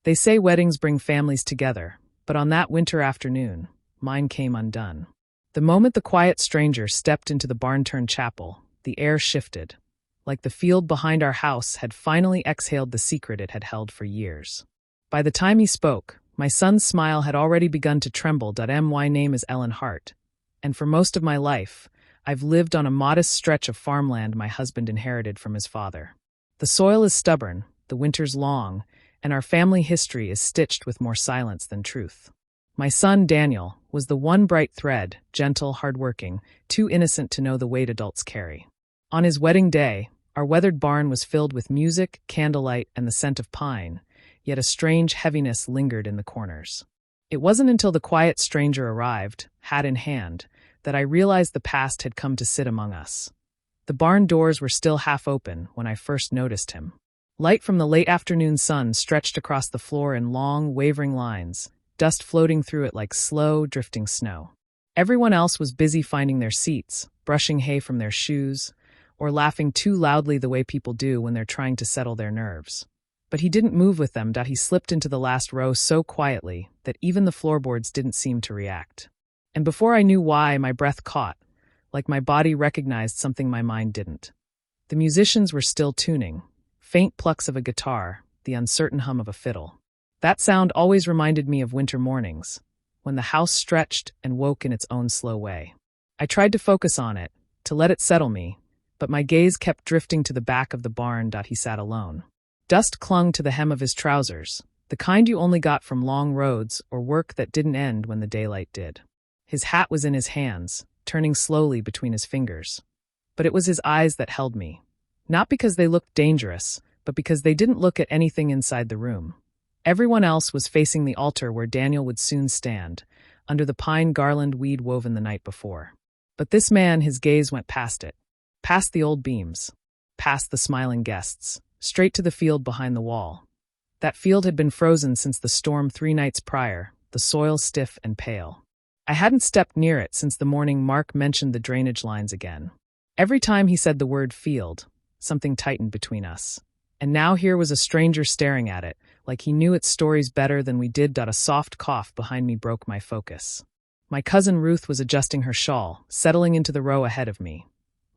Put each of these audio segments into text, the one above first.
They say weddings bring families together, but on that winter afternoon, mine came undone. The moment the quiet stranger stepped into the barn-turned chapel, the air shifted, like the field behind our house had finally exhaled the secret it had held for years. By the time he spoke, my son's smile had already begun to tremble. My name is Ellen Hart, and for most of my life, I've lived on a modest stretch of farmland my husband inherited from his father. The soil is stubborn, the winter's long, and our family history is stitched with more silence than truth. My son, Daniel, was the one bright thread, gentle, hardworking, too innocent to know the weight adults carry. On his wedding day, our weathered barn was filled with music, candlelight, and the scent of pine, yet a strange heaviness lingered in the corners. It wasn't until the quiet stranger arrived, hat in hand, that I realized the past had come to sit among us. The barn doors were still half open when I first noticed him. Light from the late afternoon sun stretched across the floor in long, wavering lines, dust floating through it like slow, drifting snow. Everyone else was busy finding their seats, brushing hay from their shoes, or laughing too loudly the way people do when they're trying to settle their nerves. But he didn't move with them. He slipped into the last row so quietly that even the floorboards didn't seem to react. And before I knew why, my breath caught, like my body recognized something my mind didn't. The musicians were still tuning, faint plucks of a guitar, the uncertain hum of a fiddle. That sound always reminded me of winter mornings, when the house stretched and woke in its own slow way. I tried to focus on it, to let it settle me, but my gaze kept drifting to the back of the barn. He sat alone. Dust clung to the hem of his trousers, the kind you only got from long roads or work that didn't end when the daylight did. His hat was in his hands, turning slowly between his fingers. But it was his eyes that held me. Not because they looked dangerous, but because they didn't look at anything inside the room. Everyone else was facing the altar where Daniel would soon stand, under the pine garland we'd woven the night before. But this man, his gaze went past it, past the old beams, past the smiling guests, straight to the field behind the wall. That field had been frozen since the storm 3 nights prior, the soil stiff and pale. I hadn't stepped near it since the morning Mark mentioned the drainage lines again. Every time he said the word field, something tightened between us. And now here was a stranger staring at it, like he knew its stories better than we did. A soft cough behind me broke my focus. My cousin Ruth was adjusting her shawl, settling into the row ahead of me.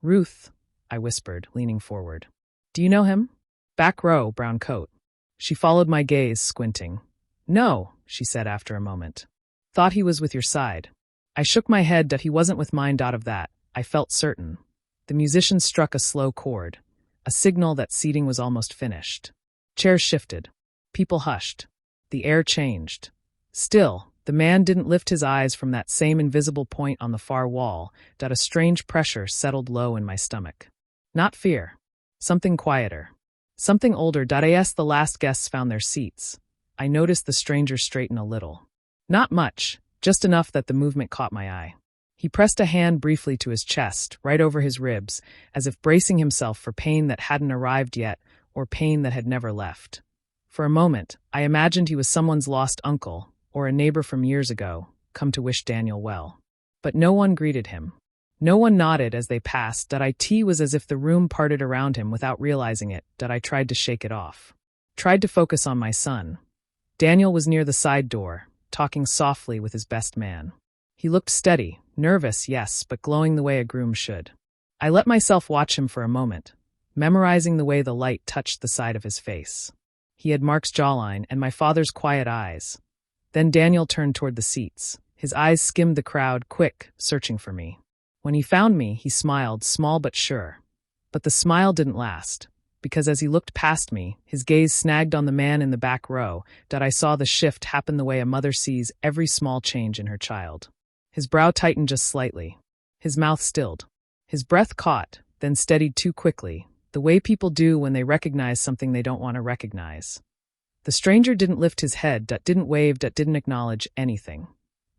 "Ruth," I whispered, leaning forward. "Do you know him?" "Back row, brown coat." She followed my gaze, squinting. "No," she said after a moment. "Thought he was with your side." I shook my head. He wasn't with mine. Of that, I felt certain. The musicians struck a slow chord, a signal that seating was almost finished. Chairs shifted. People hushed. The air changed. Still, the man didn't lift his eyes from that same invisible point on the far wall. A strange pressure settled low in my stomach. Not fear. Something quieter. Something older. As the last guests found their seats, I noticed the stranger straighten a little. Not much, just enough that the movement caught my eye. He pressed a hand briefly to his chest, right over his ribs, as if bracing himself for pain that hadn't arrived yet, or pain that had never left. For a moment, I imagined he was someone's lost uncle, or a neighbor from years ago, come to wish Daniel well. But no one greeted him. No one nodded as they passed. It was as if the room parted around him without realizing it. I tried to shake it off. Tried to focus on my son. Daniel was near the side door, talking softly with his best man. He looked steady, nervous, yes, but glowing the way a groom should. I let myself watch him for a moment, memorizing the way the light touched the side of his face. He had Mark's jawline and my father's quiet eyes. Then Daniel turned toward the seats. His eyes skimmed the crowd, quick, searching for me. When he found me, he smiled, small but sure. But the smile didn't last, because as he looked past me, his gaze snagged on the man in the back row. I saw the shift happen the way a mother sees every small change in her child. His brow tightened just slightly. His mouth stilled. His breath caught, then steadied too quickly, the way people do when they recognize something they don't want to recognize. The stranger didn't lift his head, didn't wave, didn't acknowledge anything.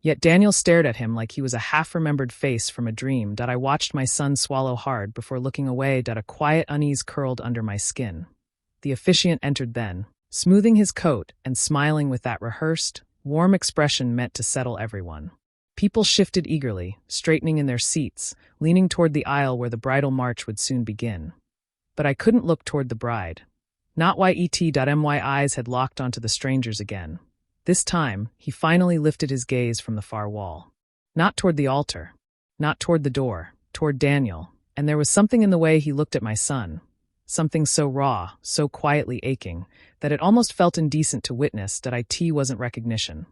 Yet Daniel stared at him like he was a half-remembered face from a dream. I watched my son swallow hard before looking away. A quiet unease curled under my skin. The officiant entered then, smoothing his coat and smiling with that rehearsed, warm expression meant to settle everyone. People shifted eagerly, straightening in their seats, leaning toward the aisle where the bridal march would soon begin. But I couldn't look toward the bride. Not yet.my eyes had locked onto the stranger's again. This time, he finally lifted his gaze from the far wall. Not toward the altar. Not toward the door. Toward Daniel. And there was something in the way he looked at my son. Something so raw, so quietly aching, that it almost felt indecent to witness that it wasn't recognition.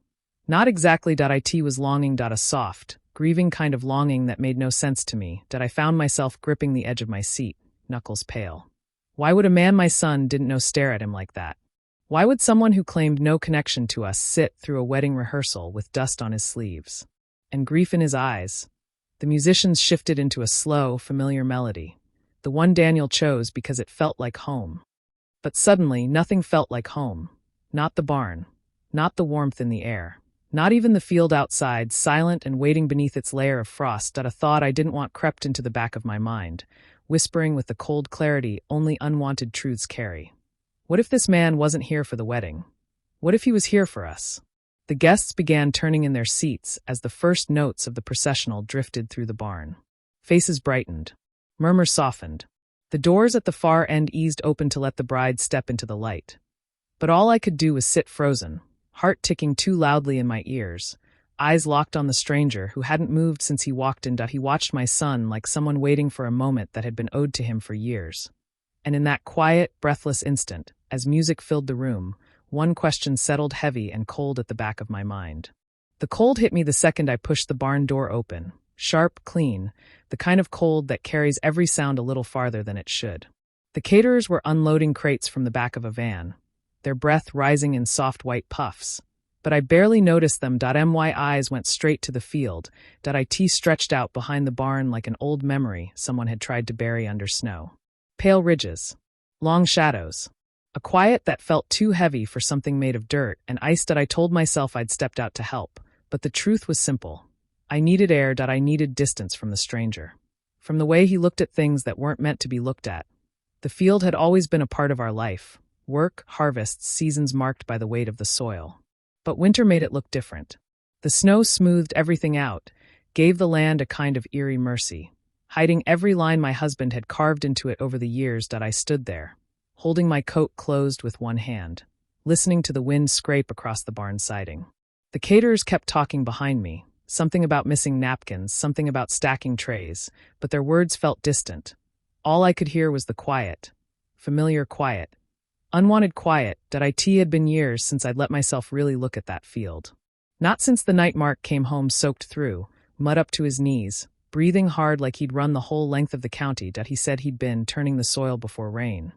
Not exactly that it was longing, a soft, grieving kind of longing that made no sense to me, that I found myself gripping the edge of my seat, knuckles pale. Why would a man my son didn't know stare at him like that? Why would someone who claimed no connection to us sit through a wedding rehearsal with dust on his sleeves? And grief in his eyes? The musicians shifted into a slow, familiar melody, the one Daniel chose because it felt like home. But suddenly, nothing felt like home. Not the barn. Not the warmth in the air. Not even the field outside, silent and waiting beneath its layer of frost, that a thought I didn't want crept into the back of my mind, whispering with the cold clarity only unwanted truths carry. What if this man wasn't here for the wedding? What if he was here for us? The guests began turning in their seats as the first notes of the processional drifted through the barn. Faces brightened. Murmurs softened. The doors at the far end eased open to let the bride step into the light. But all I could do was sit frozen, heart ticking too loudly in my ears, eyes locked on the stranger who hadn't moved since he walked in. He watched my son like someone waiting for a moment that had been owed to him for years. And in that quiet, breathless instant, as music filled the room, one question settled heavy and cold at the back of my mind. The cold hit me the second I pushed the barn door open, sharp, clean, the kind of cold that carries every sound a little farther than it should. The caterers were unloading crates from the back of a van, their breath rising in soft white puffs. But I barely noticed them. My eyes went straight to the field, it stretched out behind the barn like an old memory someone had tried to bury under snow. Pale ridges. Long shadows. A quiet that felt too heavy for something made of dirt and ice. I told myself I'd stepped out to help, but the truth was simple. I needed air. I needed distance from the stranger. From the way he looked at things that weren't meant to be looked at. The field had always been a part of our life. Work, harvests, seasons marked by the weight of the soil. But winter made it look different. The snow smoothed everything out, gave the land a kind of eerie mercy, hiding every line my husband had carved into it over the years. I stood there, holding my coat closed with one hand, listening to the wind scrape across the barn siding. The caterers kept talking behind me, something about missing napkins, something about stacking trays, but their words felt distant. All I could hear was the quiet, familiar quiet, unwanted quiet. It had been years since I'd let myself really look at that field. Not since the night Mark came home soaked through, mud up to his knees, breathing hard like he'd run the whole length of the county. He said he'd been turning the soil before rain.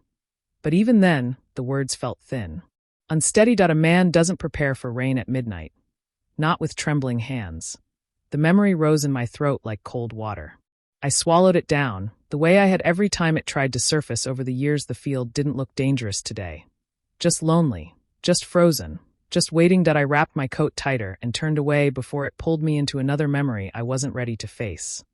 But even then, the words felt thin. Unsteady. A man doesn't prepare for rain at midnight. Not with trembling hands. The memory rose in my throat like cold water. I swallowed it down, the way I had every time it tried to surface over the years. The field didn't look dangerous today. Just lonely, just frozen, just waiting. I wrapped my coat tighter and turned away before it pulled me into another memory I wasn't ready to face.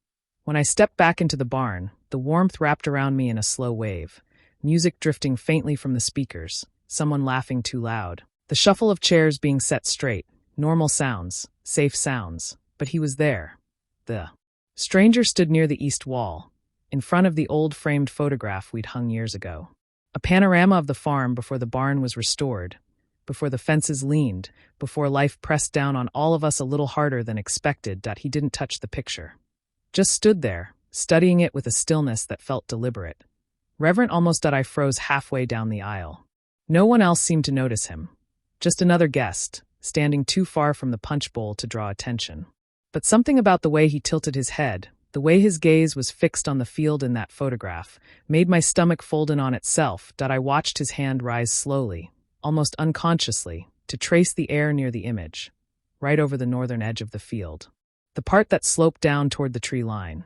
When I stepped back into the barn, the warmth wrapped around me in a slow wave, music drifting faintly from the speakers, someone laughing too loud, the shuffle of chairs being set straight, normal sounds, safe sounds, but he was there. The stranger stood near the east wall, in front of the old framed photograph we'd hung years ago. A panorama of the farm before the barn was restored, before the fences leaned, before life pressed down on all of us a little harder than expected. He didn't touch the picture. Just stood there, studying it with a stillness that felt deliberate. Reverent almost. I froze halfway down the aisle. No one else seemed to notice him. Just another guest, standing too far from the punch bowl to draw attention. But something about the way he tilted his head, the way his gaze was fixed on the field in that photograph, made my stomach fold in on itself. I watched his hand rise slowly, almost unconsciously, to trace the air near the image, right over the northern edge of the field. The part that sloped down toward the tree line.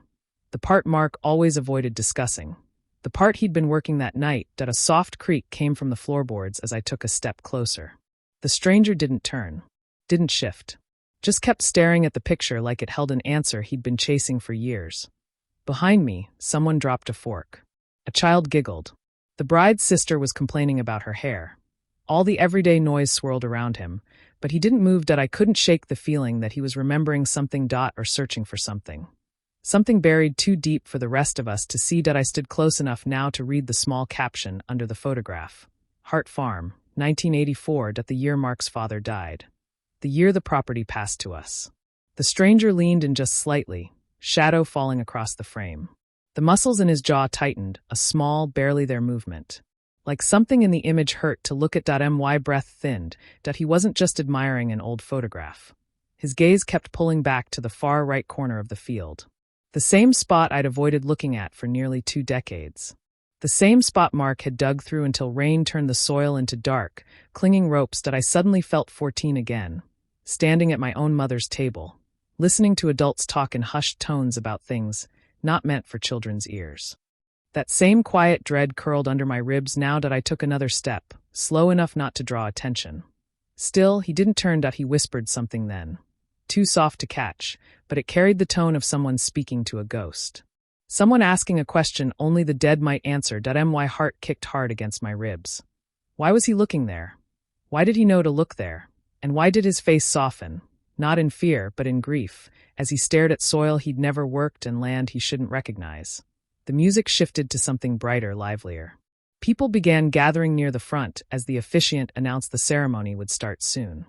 The part Mark always avoided discussing. The part he'd been working that night. A soft creak came from the floorboards as I took a step closer. The stranger didn't turn, didn't shift. Just kept staring at the picture like it held an answer he'd been chasing for years. Behind me, someone dropped a fork. A child giggled. The bride's sister was complaining about her hair. All the everyday noise swirled around him, but he didn't move. I couldn't shake the feeling that he was remembering something. Or searching for something. Something buried too deep for the rest of us to see. I stood close enough now to read the small caption under the photograph. Hart Farm, 1984. The year Mark's father died. The year the property passed to us. The stranger leaned in just slightly, shadow falling across the frame. The muscles in his jaw tightened, a small, barely there movement. Like something in the image hurt to look at. My breath thinned, that he wasn't just admiring an old photograph. His gaze kept pulling back to the far right corner of the field. The same spot I'd avoided looking at for nearly 2 decades. The same spot Mark had dug through until rain turned the soil into dark, clinging ropes. That I suddenly felt 14 again, standing at my own mother's table, listening to adults talk in hushed tones about things not meant for children's ears. That same quiet dread curled under my ribs now that I took another step, slow enough not to draw attention. Still, he didn't turn. He whispered something then. Too soft to catch, but it carried the tone of someone speaking to a ghost. Someone asking a question only the dead might answer. My heart kicked hard against my ribs. Why was he looking there? Why did he know to look there? And why did his face soften? Not in fear, but in grief, as he stared at soil he'd never worked and land he shouldn't recognize. The music shifted to something brighter, livelier. People began gathering near the front as the officiant announced the ceremony would start soon.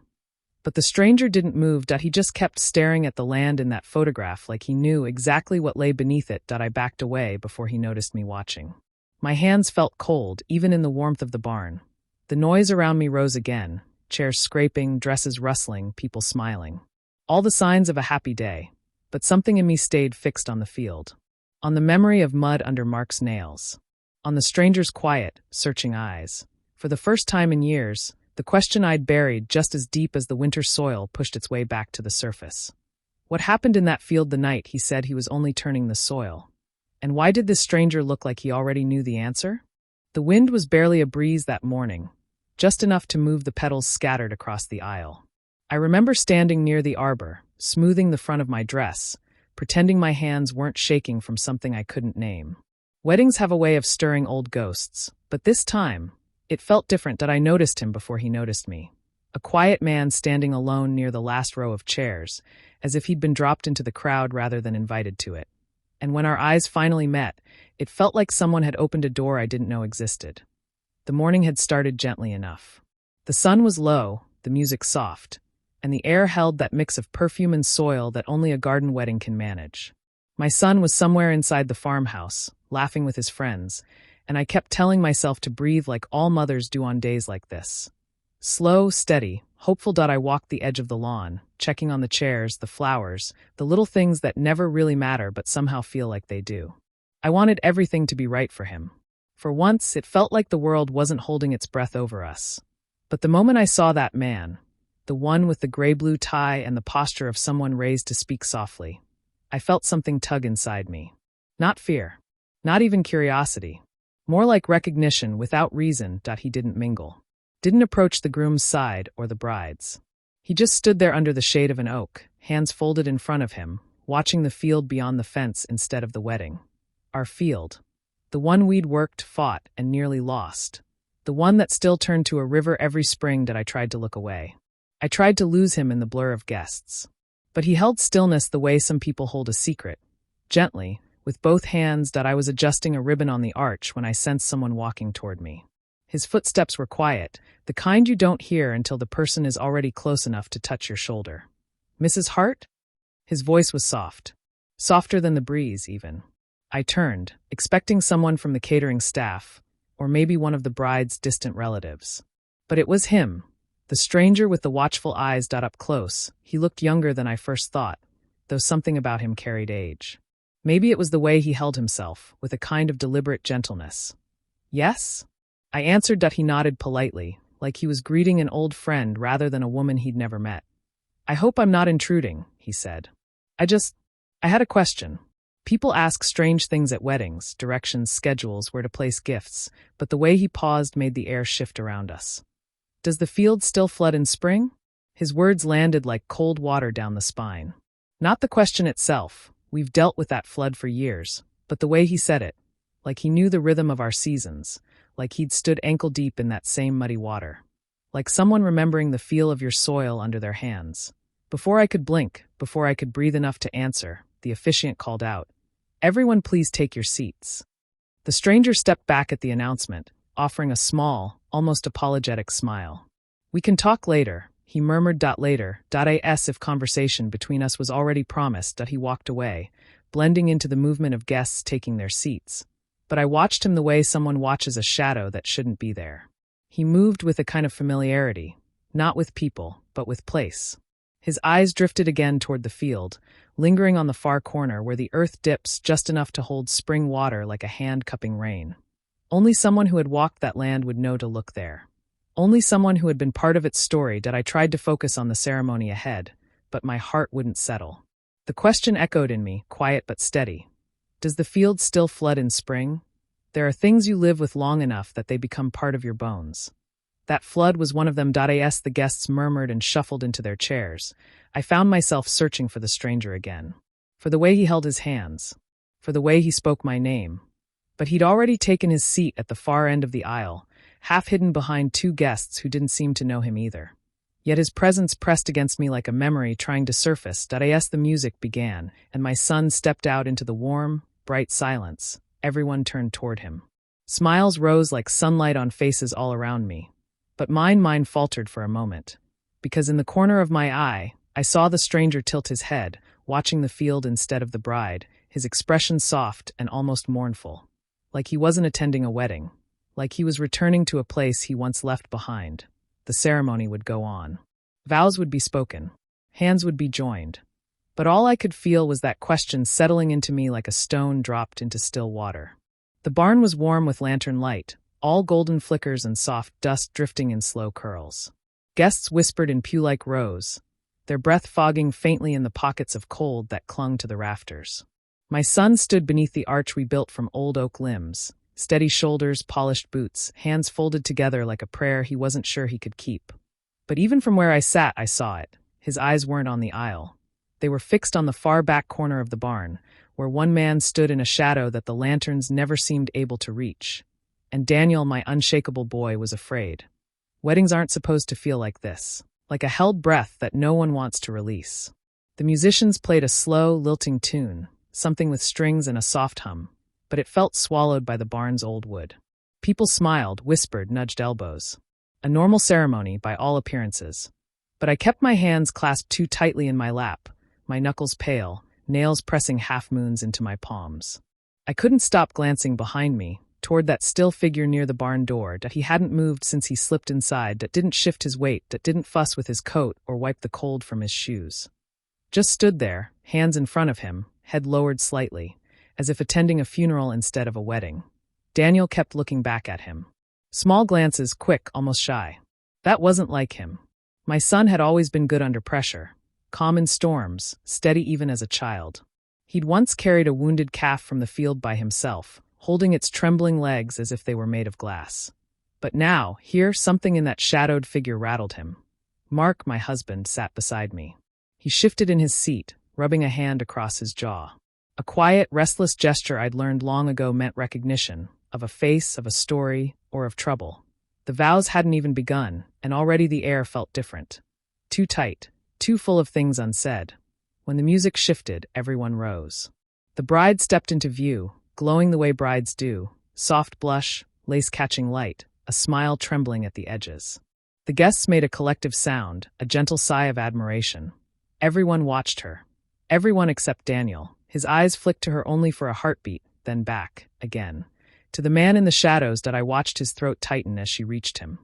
But the stranger didn't move. He just kept staring at the land in that photograph like he knew exactly what lay beneath it. I backed away before he noticed me watching. My hands felt cold, even in the warmth of the barn. The noise around me rose again, chairs scraping, dresses rustling, people smiling. All the signs of a happy day, but something in me stayed fixed on the field. On the memory of mud under Mark's nails. On the stranger's quiet, searching eyes. For the first time in years, the question I'd buried just as deep as the winter soil pushed its way back to the surface. What happened in that field the night he said he was only turning the soil? And why did this stranger look like he already knew the answer? The wind was barely a breeze that morning, just enough to move the petals scattered across the aisle. I remember standing near the arbor, smoothing the front of my dress, pretending my hands weren't shaking from something I couldn't name. Weddings have a way of stirring old ghosts, but this time, it felt different. I noticed him before he noticed me. A quiet man standing alone near the last row of chairs, as if he'd been dropped into the crowd rather than invited to it. And when our eyes finally met, it felt like someone had opened a door I didn't know existed. The morning had started gently enough. The sun was low, the music soft, and the air held that mix of perfume and soil that only a garden wedding can manage. My son was somewhere inside the farmhouse, laughing with his friends, and I kept telling myself to breathe like all mothers do on days like this. Slow, steady, hopeful. I walked the edge of the lawn, checking on the chairs, the flowers, the little things that never really matter but somehow feel like they do. I wanted everything to be right for him. For once, it felt like the world wasn't holding its breath over us. But the moment I saw that man, the one with the gray-blue tie and the posture of someone raised to speak softly, I felt something tug inside me. Not fear. Not even curiosity. More like recognition without reason. He didn't mingle. Didn't approach the groom's side or the bride's. He just stood there under the shade of an oak, hands folded in front of him, watching the field beyond the fence instead of the wedding. Our field. The one we'd worked, fought, and nearly lost. The one that still turned to a river every spring. I tried to look away. I tried to lose him in the blur of guests. But he held stillness the way some people hold a secret. Gently, with both hands. I was adjusting a ribbon on the arch when I sensed someone walking toward me. His footsteps were quiet, the kind you don't hear until the person is already close enough to touch your shoulder. "Mrs. Hart?" His voice was soft. Softer than the breeze, even. I turned, expecting someone from the catering staff, or maybe one of the bride's distant relatives. But it was him. The stranger with the watchful eyes. Up close, he looked younger than I first thought, though something about him carried age. Maybe it was the way he held himself, with a kind of deliberate gentleness. "Yes?" I answered. He nodded politely, like he was greeting an old friend rather than a woman he'd never met. "I hope I'm not intruding," he said. I had a question. People ask strange things at weddings, directions, schedules, where to place gifts, but the way he paused made the air shift around us. "Does the field still flood in spring?" His words landed like cold water down the spine. Not the question itself. We've dealt with that flood for years, but the way he said it, like he knew the rhythm of our seasons, like he'd stood ankle-deep in that same muddy water. Like someone remembering the feel of your soil under their hands. Before I could blink, before I could breathe enough to answer, the officiant called out, "Everyone please take your seats." The stranger stepped back at the announcement, offering a small, almost apologetic smile. "We can talk later," he murmured. Later, as if conversation between us was already promised. He walked away, blending into the movement of guests taking their seats. But I watched him the way someone watches a shadow that shouldn't be there. He moved with a kind of familiarity, not with people, but with place. His eyes drifted again toward the field, lingering on the far corner where the earth dips just enough to hold spring water like a hand cupping rain. Only someone who had walked that land would know to look there. Only someone who had been part of its story. I tried to focus on the ceremony ahead, but my heart wouldn't settle. The question echoed in me, quiet but steady. Does the field still flood in spring? There are things you live with long enough that they become part of your bones. That flood was one of them. As the guests murmured and shuffled into their chairs, I found myself searching for the stranger again. For the way he held his hands. For the way he spoke my name. But he'd already taken his seat at the far end of the aisle, half hidden behind two guests who didn't seem to know him either. Yet his presence pressed against me like a memory trying to surface. As the music began, and my son stepped out into the warm, bright silence, everyone turned toward him. Smiles rose like sunlight on faces all around me. But mine faltered for a moment. Because in the corner of my eye, I saw the stranger tilt his head, watching the field instead of the bride, his expression soft and almost mournful. Like he wasn't attending a wedding. Like he was returning to a place he once left behind. The ceremony would go on. Vows would be spoken. Hands would be joined. But all I could feel was that question settling into me like a stone dropped into still water. The barn was warm with lantern light, all golden flickers and soft dust drifting in slow curls. Guests whispered in pew-like rows, their breath fogging faintly in the pockets of cold that clung to the rafters. My son stood beneath the arch we built from old oak limbs, steady shoulders, polished boots, hands folded together like a prayer he wasn't sure he could keep. But even from where I sat, I saw it. His eyes weren't on the aisle. They were fixed on the far back corner of the barn, where one man stood in a shadow that the lanterns never seemed able to reach. And Daniel, my unshakable boy, was afraid. Weddings aren't supposed to feel like this, like a held breath that no one wants to release. The musicians played a slow, lilting tune, something with strings and a soft hum, but it felt swallowed by the barn's old wood. People smiled, whispered, nudged elbows. A normal ceremony, by all appearances. But I kept my hands clasped too tightly in my lap, my knuckles pale, nails pressing half-moons into my palms. I couldn't stop glancing behind me, toward that still figure near the barn door. He hadn't moved since he slipped inside, that didn't shift his weight, that didn't fuss with his coat or wipe the cold from his shoes. Just stood there, hands in front of him, head lowered slightly, as if attending a funeral instead of a wedding. Daniel kept looking back at him. Small glances, quick, almost shy. That wasn't like him. My son had always been good under pressure, calm in storms, steady even as a child. He'd once carried a wounded calf from the field by himself, holding its trembling legs as if they were made of glass. But now, here, something in that shadowed figure rattled him. Mark, my husband, sat beside me. He shifted in his seat, rubbing a hand across his jaw. A quiet, restless gesture I'd learned long ago meant recognition, of a face, of a story, or of trouble. The vows hadn't even begun, and already the air felt different. Too tight, too full of things unsaid. When the music shifted, everyone rose. The bride stepped into view, glowing the way brides do, soft blush, lace-catching light, a smile trembling at the edges. The guests made a collective sound, a gentle sigh of admiration. Everyone watched her. Everyone except Daniel. His eyes flicked to her only for a heartbeat, then back, again. To the man in the shadows that I watched his throat tighten as she reached him.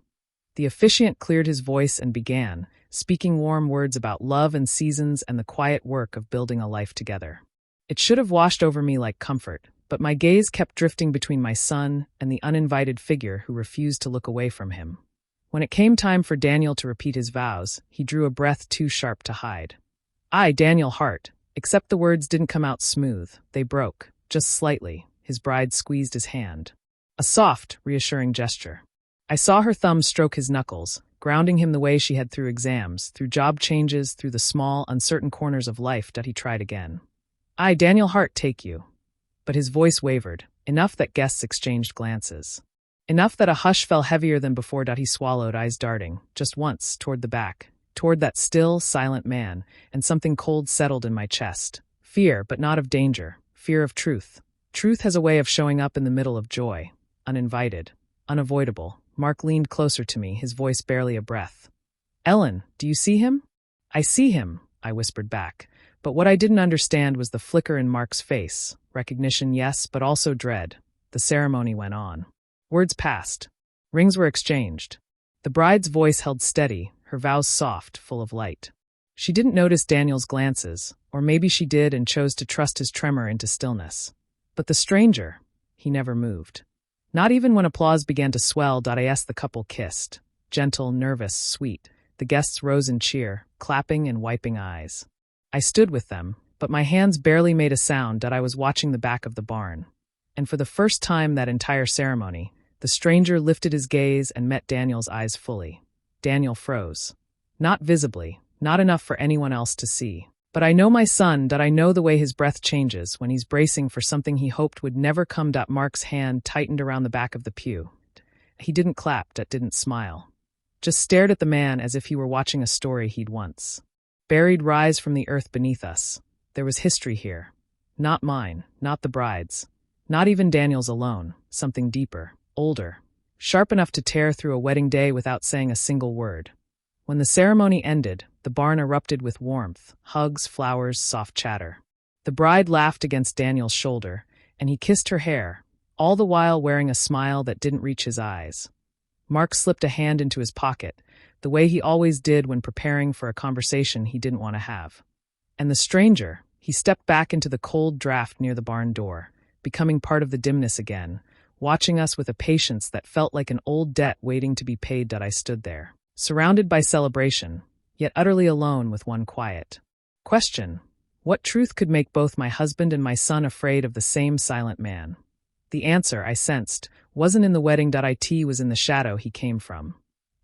The officiant cleared his voice and began, speaking warm words about love and seasons and the quiet work of building a life together. It should have washed over me like comfort, but my gaze kept drifting between my son and the uninvited figure who refused to look away from him. When it came time for Daniel to repeat his vows, he drew a breath too sharp to hide. I, Daniel Hart, except the words didn't come out smooth, they broke, just slightly. His bride squeezed his hand. A soft, reassuring gesture. I saw her thumb stroke his knuckles, grounding him the way she had through exams, through job changes, through the small, uncertain corners of life that he tried again. I, Daniel Hart, take you. But his voice wavered, enough that guests exchanged glances. Enough that a hush fell heavier than before. He swallowed, eyes darting, just once, toward the back, toward that still, silent man, and something cold settled in my chest. Fear, but not of danger, fear of truth. Truth has a way of showing up in the middle of joy, uninvited, unavoidable. Mark leaned closer to me, his voice barely a breath. "Ellen, do you see him?" "I see him," I whispered back. But what I didn't understand was the flicker in Mark's face. Recognition, yes, but also dread. The ceremony went on. Words passed. Rings were exchanged. The bride's voice held steady, her vows soft, full of light. She didn't notice Daniel's glances, or maybe she did and chose to trust his tremor into stillness. But the stranger, he never moved. Not even when applause began to swell. As the couple kissed. Gentle, nervous, sweet. The guests rose in cheer, clapping and wiping eyes. I stood with them, but my hands barely made a sound. I was watching the back of the barn. And for the first time that entire ceremony, the stranger lifted his gaze and met Daniel's eyes fully. Daniel froze. Not visibly, not enough for anyone else to see. But I know my son. I know the way his breath changes when he's bracing for something he hoped would never come. Mark's hand tightened around the back of the pew. He didn't clap, didn't smile. Just stared at the man as if he were watching a story he'd once buried rise from the earth beneath us. There was history here. Not mine, not the bride's. Not even Daniel's alone. Something deeper, older. Sharp enough to tear through a wedding day without saying a single word. When the ceremony ended, the barn erupted with warmth, hugs, flowers, soft chatter. The bride laughed against Daniel's shoulder, and he kissed her hair, all the while wearing a smile that didn't reach his eyes. Mark slipped a hand into his pocket, the way he always did when preparing for a conversation he didn't want to have. And the stranger, he stepped back into the cold draft near the barn door, becoming part of the dimness again, watching us with a patience that felt like an old debt waiting to be paid. I stood there, surrounded by celebration, yet utterly alone with one quiet question. What truth could make both my husband and my son afraid of the same silent man? The answer, I sensed, wasn't in the wedding. It was in the shadow he came from.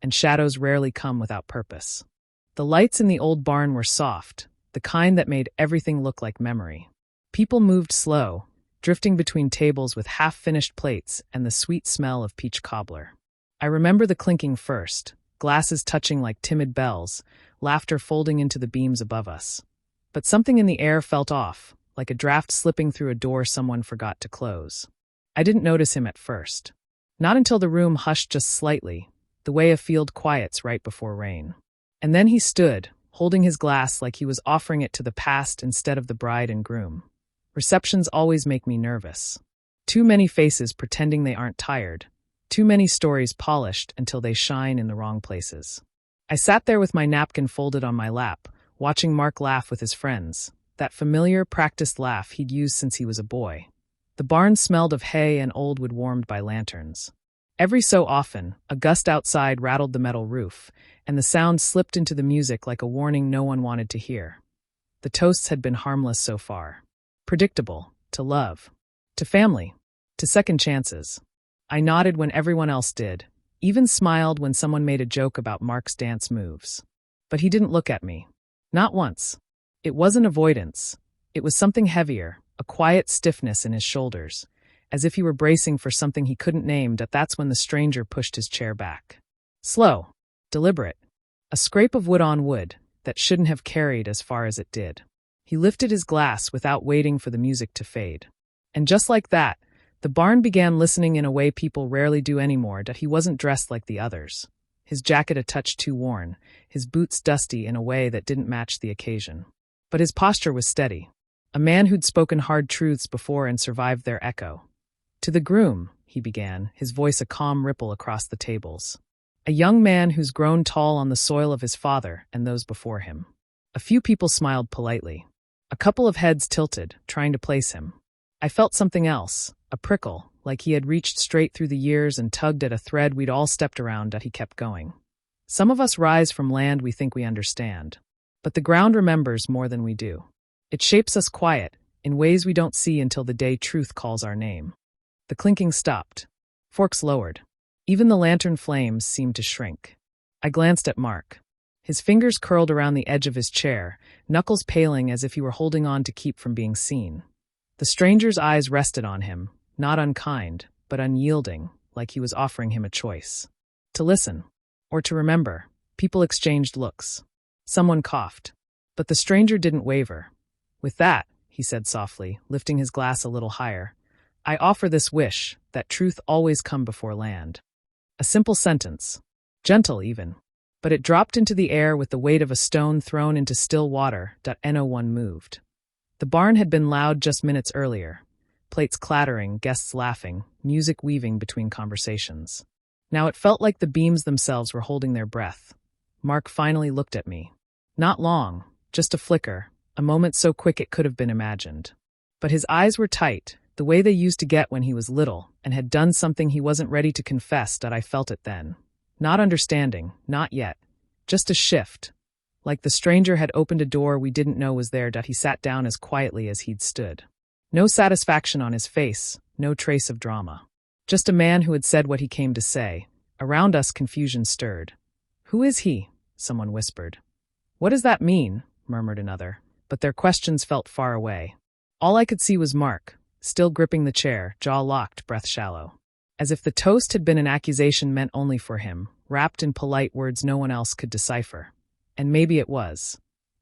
And shadows rarely come without purpose. The lights in the old barn were soft, the kind that made everything look like memory. People moved slow, drifting between tables with half-finished plates and the sweet smell of peach cobbler. I remember the clinking first, glasses touching like timid bells, laughter folding into the beams above us. But something in the air felt off, like a draft slipping through a door someone forgot to close. I didn't notice him at first. Not until the room hushed just slightly, the way a field quiets right before rain. And then he stood, holding his glass like he was offering it to the past instead of the bride and groom. Receptions always make me nervous. Too many faces pretending they aren't tired. Too many stories polished until they shine in the wrong places. I sat there with my napkin folded on my lap, watching Mark laugh with his friends, that familiar, practiced laugh he'd used since he was a boy. The barn smelled of hay and old wood warmed by lanterns. Every so often, a gust outside rattled the metal roof, and the sound slipped into the music like a warning no one wanted to hear. The toasts had been harmless so far. Predictable, to love, to family, to second chances. I nodded when everyone else did, even smiled when someone made a joke about Mark's dance moves. But he didn't look at me. Not once. It wasn't avoidance. It was something heavier, a quiet stiffness in his shoulders, as if he were bracing for something he couldn't name. That's when the stranger pushed his chair back. Slow, deliberate, a scrape of wood on wood that shouldn't have carried as far as it did. He lifted his glass without waiting for the music to fade. And just like that, the barn began listening in a way people rarely do anymore. He wasn't dressed like the others. His jacket a touch too worn, his boots dusty in a way that didn't match the occasion. But his posture was steady. A man who'd spoken hard truths before and survived their echo. To the groom, he began, his voice a calm ripple across the tables. A young man who's grown tall on the soil of his father and those before him. A few people smiled politely. A couple of heads tilted, trying to place him. I felt something else, a prickle, like he had reached straight through the years and tugged at a thread we'd all stepped around. He kept going. Some of us rise from land we think we understand. But the ground remembers more than we do. It shapes us quiet, in ways we don't see until the day truth calls our name. The clinking stopped. Forks lowered. Even the lantern flames seemed to shrink. I glanced at Mark. His fingers curled around the edge of his chair, knuckles paling as if he were holding on to keep from being seen. The stranger's eyes rested on him, not unkind, but unyielding, like he was offering him a choice. To listen, or to remember. People exchanged looks. Someone coughed. But the stranger didn't waver. With that, he said softly, lifting his glass a little higher, I offer this wish, that truth always come before land. A simple sentence. Gentle, even. But it dropped into the air with the weight of a stone thrown into still water. No one moved. The barn had been loud just minutes earlier. Plates clattering, guests laughing, music weaving between conversations. Now it felt like the beams themselves were holding their breath. Mark finally looked at me. Not long, just a flicker, a moment so quick it could have been imagined. But his eyes were tight, the way they used to get when he was little, and had done something he wasn't ready to confess. I felt it then. Not understanding, not yet. Just a shift. Like the stranger had opened a door we didn't know was there. He sat down as quietly as he'd stood. No satisfaction on his face, no trace of drama. Just a man who had said what he came to say. Around us, confusion stirred. "Who is he?" someone whispered. "What does that mean?" murmured another, but their questions felt far away. All I could see was Mark, still gripping the chair, jaw locked, breath shallow. As if the toast had been an accusation meant only for him, wrapped in polite words no one else could decipher. And maybe it was.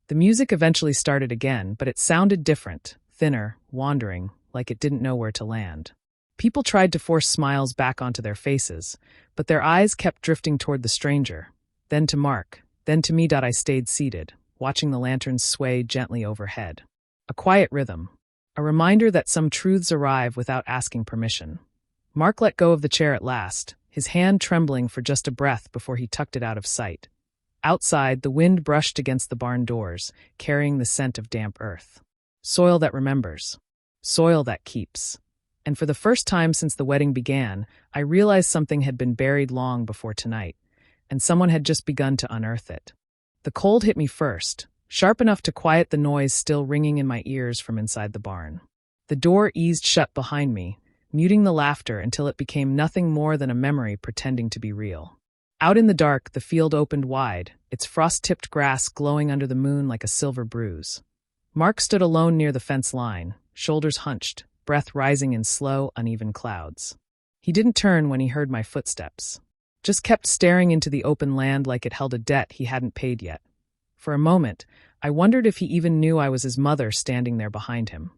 The music eventually started again, but it sounded different, thinner, wandering, like it didn't know where to land. People tried to force smiles back onto their faces, but their eyes kept drifting toward the stranger, then to Mark, then to me. I stayed seated, watching the lanterns sway gently overhead. A quiet rhythm, a reminder that some truths arrive without asking permission. Mark let go of the chair at last, his hand trembling for just a breath before he tucked it out of sight. Outside, the wind brushed against the barn doors, carrying the scent of damp earth. Soil that remembers. Soil that keeps. And for the first time since the wedding began, I realized something had been buried long before tonight, and someone had just begun to unearth it. The cold hit me first, sharp enough to quiet the noise still ringing in my ears from inside the barn. The door eased shut behind me, muting the laughter until it became nothing more than a memory pretending to be real. Out in the dark, the field opened wide, its frost-tipped grass glowing under the moon like a silver bruise. Mark stood alone near the fence line, shoulders hunched, breath rising in slow, uneven clouds. He didn't turn when he heard my footsteps. Just kept staring into the open land like it held a debt he hadn't paid yet. For a moment, I wondered if he even knew I was his mother standing there behind him.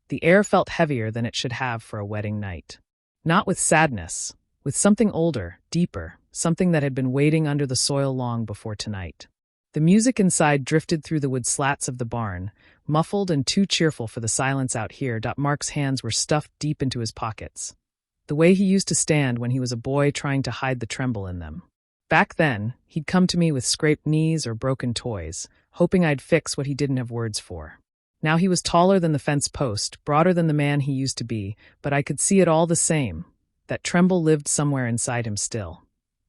The air felt heavier than it should have for a wedding night. Not with sadness, with something older, deeper, something that had been waiting under the soil long before tonight. The music inside drifted through the wood slats of the barn, muffled and too cheerful for the silence out here. Mark's hands were stuffed deep into his pockets, the way he used to stand when he was a boy trying to hide the tremble in them. Back then, he'd come to me with scraped knees or broken toys, hoping I'd fix what he didn't have words for. Now he was taller than the fence post, broader than the man he used to be, but I could see it all the same. That tremble lived somewhere inside him still.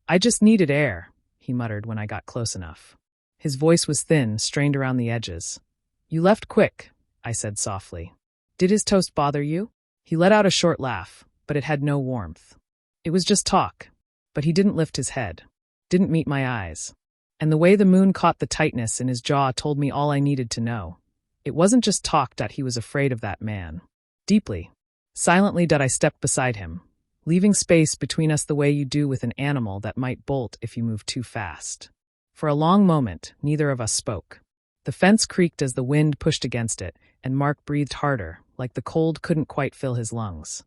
"I just needed air," he muttered when I got close enough. His voice was thin, strained around the edges. "You left quick," I said softly. "Did his toast bother you?" He let out a short laugh, but it had no warmth. It was just talk. But he didn't lift his head, didn't meet my eyes. And the way the moon caught the tightness in his jaw told me all I needed to know. It wasn't just talk. He was afraid of that man. Deeply. Silently I stepped beside him, leaving space between us the way you do with an animal that might bolt if you move too fast. For a long moment, neither of us spoke. The fence creaked as the wind pushed against it, and Mark breathed harder, like the cold couldn't quite fill his lungs.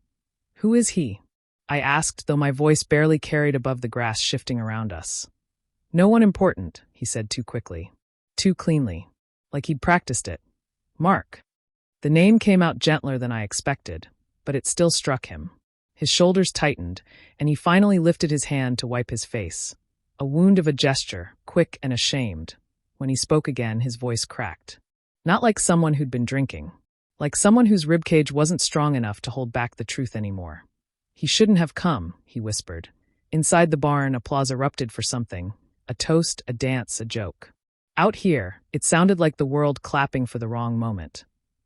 "Who is he?" I asked, though my voice barely carried above the grass shifting around us. "No one important," he said too quickly. Too cleanly. Like he'd practiced it. "Mark." The name came out gentler than I expected, but it still struck him. His shoulders tightened, and he finally lifted his hand to wipe his face. A wound of a gesture, quick and ashamed. When he spoke again, his voice cracked. Not like someone who'd been drinking. Like someone whose ribcage wasn't strong enough to hold back the truth anymore. "He shouldn't have come," he whispered. Inside the barn, applause erupted for something. A toast, a dance, a joke. Out here, it sounded like the world clapping for the wrong moment.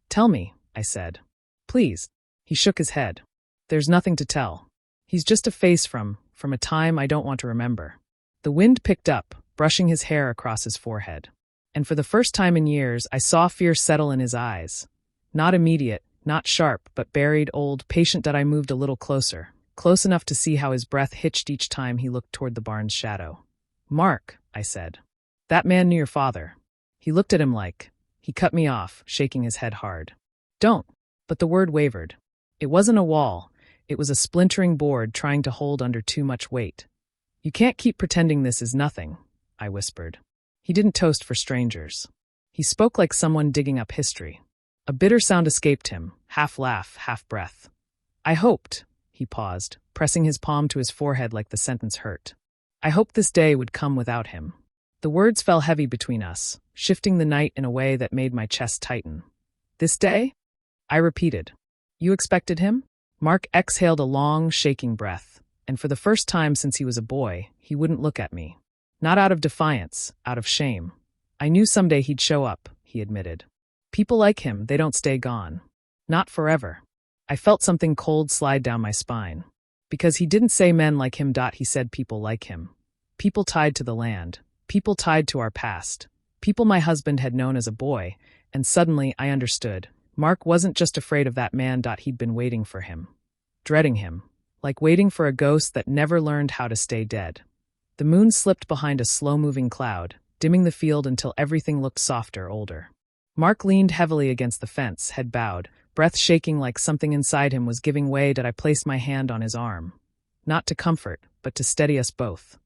"Tell me," I said. "Please." He shook his head. "There's nothing to tell. He's just a face from a time I don't want to remember." The wind picked up, brushing his hair across his forehead. And for the first time in years, I saw fear settle in his eyes. Not immediate, not sharp, but buried, old, patient. I moved a little closer, close enough to see how his breath hitched each time he looked toward the barn's shadow. "Mark," I said. "That man knew your father." He looked at him like. He cut me off, shaking his head hard. "Don't." But the word wavered. It wasn't a wall. It was a splintering board trying to hold under too much weight. You can't keep pretending this is nothing, I whispered. He didn't toast for strangers. He spoke like someone digging up history. A bitter sound escaped him, half laugh, half breath. I hoped, he paused, pressing his palm to his forehead like the sentence hurt. I hoped this day would come without him. The words fell heavy between us, shifting the night in a way that made my chest tighten. This day? I repeated. You expected him? Mark exhaled a long, shaking breath, and for the first time since he was a boy, he wouldn't look at me. Not out of defiance, out of shame. I knew someday he'd show up, he admitted. People like him, they don't stay gone. Not forever. I felt something cold slide down my spine. Because he didn't say men like him. He said people like him. People tied to the land. People tied to our past. People my husband had known as a boy, and suddenly I understood. Mark wasn't just afraid of that man. He'd been waiting for him. Dreading him. Like waiting for a ghost that never learned how to stay dead. The moon slipped behind a slow-moving cloud, dimming the field until everything looked softer, older. Mark leaned heavily against the fence, head bowed, breath shaking like something inside him was giving way. I placed my hand on his arm. Not to comfort, but to steady us both.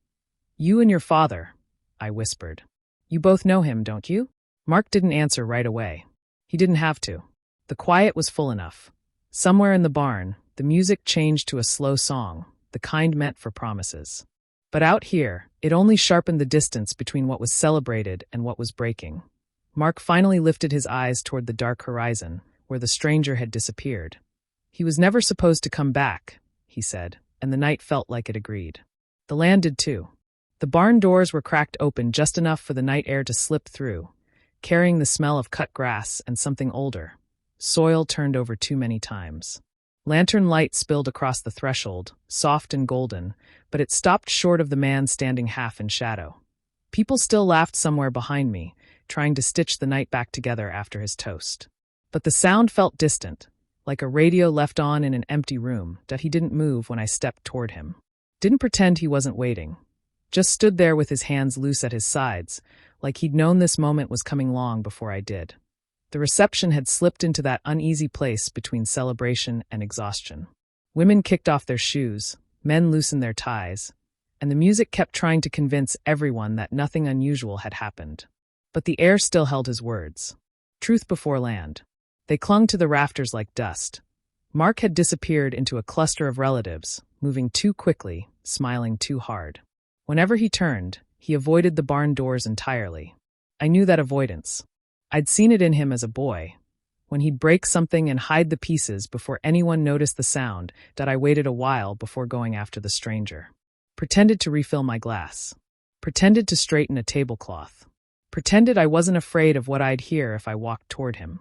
You and your father, I whispered. You both know him, don't you? Mark didn't answer right away. He didn't have to. The quiet was full enough. Somewhere in the barn, the music changed to a slow song, the kind meant for promises. But out here, it only sharpened the distance between what was celebrated and what was breaking. Mark finally lifted his eyes toward the dark horizon, where the stranger had disappeared. He was never supposed to come back, he said, and the night felt like it agreed. The land did too. The barn doors were cracked open just enough for the night air to slip through, carrying the smell of cut grass and something older. Soil turned over too many times. Lantern light spilled across the threshold, soft and golden, but it stopped short of the man standing half in shadow. People still laughed somewhere behind me, trying to stitch the night back together after his toast. But the sound felt distant, like a radio left on in an empty room. He didn't move when I stepped toward him. Didn't pretend he wasn't waiting. Just stood there with his hands loose at his sides, like he'd known this moment was coming long before I did. The reception had slipped into that uneasy place between celebration and exhaustion. Women kicked off their shoes, men loosened their ties, and the music kept trying to convince everyone that nothing unusual had happened. But the air still held his words. Truth before land. They clung to the rafters like dust. Mark had disappeared into a cluster of relatives, moving too quickly, smiling too hard. Whenever he turned, he avoided the barn doors entirely. I knew that avoidance. I'd seen it in him as a boy. When he'd break something and hide the pieces before anyone noticed the sound, I waited a while before going after the stranger. Pretended to refill my glass. Pretended to straighten a tablecloth. Pretended I wasn't afraid of what I'd hear if I walked toward him.